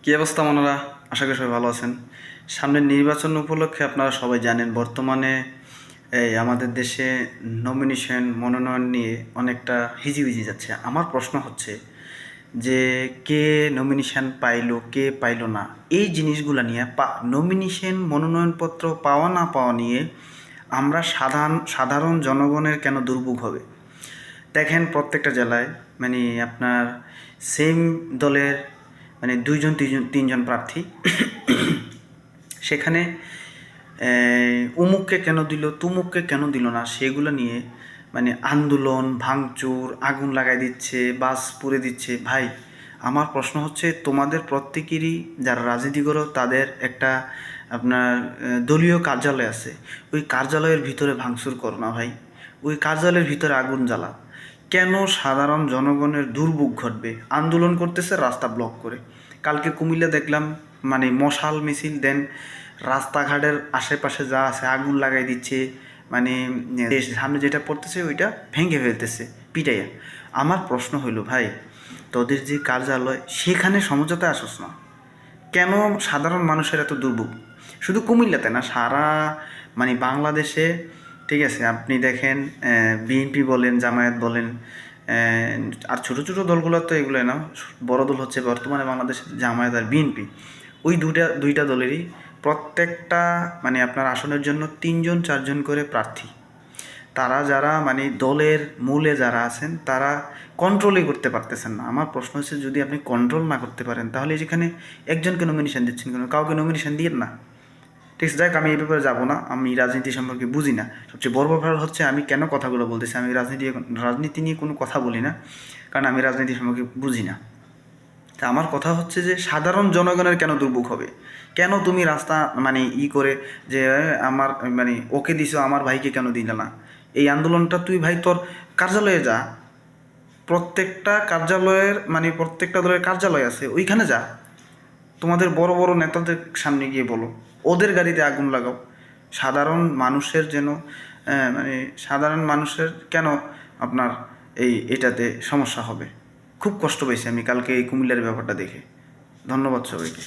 কী অবস্থা মনোরা? আশা করি সবাই ভালো আছেন। সামনের নির্বাচন উপলক্ষে আপনারা সবাই জানেন বর্তমানে এই আমাদের দেশে নমিনেশন মনোনয়ন নিয়ে অনেকটা হিজিবিজি যাচ্ছে। আমার প্রশ্ন হচ্ছে যে কে নমিনেশন পাইলো কে পাইলো না, এই জিনিসগুলো নিয়ে নমিনেশন মনোনয়নপত্র পাওয়া না পাওয়া নিয়ে আমরা সাধারণ জনগণের কেন দুর্ভোগ হবে? দেখেন প্রত্যেকটা জেলায় মানে আপনার সেম দলের মানে দুইজন তিনজন প্রার্থী সেখানে উমুককে কেন দিল তুমুককে কেন দিল না সেগুলো নিয়ে মানে আন্দোলন ভাঙচুর আগুন লাগাই দিচ্ছে, বাস পুড়ে দিচ্ছে। ভাই আমার প্রশ্ন হচ্ছে তোমাদের প্রত্যেকেরই যারা রাজনীতি করো তাদের একটা আপনার দলীয় কার্যালয় আছে, ওই কার্যালয়ের ভিতরে ভাঙচুর করো না ভাই, ওই কার্যালয়ের ভিতরে আগুন জ্বালা কেন? সাধারণ জনগণের দুর্ভোগ ঘটবে, আন্দোলন করতেছে রাস্তা ব্লক করে। কালকে কুমিল্লা দেখলাম মানে মশাল মিছিল দেন, রাস্তাঘাটের আশেপাশে যা আছে আগুন লাগাই দিচ্ছে, মানে সামনে যেটা পড়তেছে ওইটা ভেঙে ফেলতেছে পিটাইয়া। আমার প্রশ্ন হইল ভাই তোদের যে কার্যালয় সেখানে সমঝোতায় আসোস না কেন? সাধারণ মানুষের এত দুর্ভোগ শুধু কুমিল্লাতে না, সারা মানে বাংলাদেশে। ঠিক আছে, আপনি দেখেন বিএনপি বলেন জামায়াত বলেন আর ছোটো ছোটো দলগুলো তো এগুলো না, বড় দল হচ্ছে বর্তমানে বাংলাদেশের জামায়াত আর বিএনপি। ওই দুইটা দলেরই প্রত্যেকটা মানে আপনার আসনের জন্য 3-4জন করে প্রার্থী। তারা যারা মানে দলের মূলে যারা আছেন তারা কন্ট্রোলই করতে পারতেছেন না। আমার প্রশ্ন হচ্ছে যদি আপনি কন্ট্রোল না করতে পারেন তাহলে যেখানে একজনকে নমিনেশন দিচ্ছেন কেন? কাউকে নমিনেশন দিয়েন না। ঠিক আছে, যাক আমি এই ব্যাপারে যাবো না, আমি রাজনীতি সম্পর্কে বুঝি না। সবচেয়ে বড় ব্যাপার হচ্ছে আমি কেন কথাগুলো বলতেছি, আমি রাজনীতি নিয়ে কোনো কথা বলি না, কারণ আমি রাজনীতি সম্পর্কে বুঝি না। তা আমার কথা হচ্ছে যে সাধারণ জনগণের কেন দুর্ভোগ হবে? কেন তুমি রাস্তা মানে করে যে আমার মানে ওকে দিছো আমার ভাইকে কেন দিলে না? এই আন্দোলনটা তুই ভাই তোর কার্যালয়ে যা, প্রত্যেকটা কার্যালয়ের মানে প্রত্যেকটা দলের কার্যালয় আছে ওইখানে যা, তোমাদের বড় বড় নেতাদের সামনে গিয়ে বলো, ওদের গাড়িতে আগুন লাগাও। সাধারণ মানুষের যেন মানে সাধারণ মানুষের কেন আপনার এটাতে সমস্যা হবে? খুব কষ্ট পেয়েছি আমি কালকে এই কুমিল্লার ব্যাপারটা দেখে। ধন্যবাদ সবাইকে।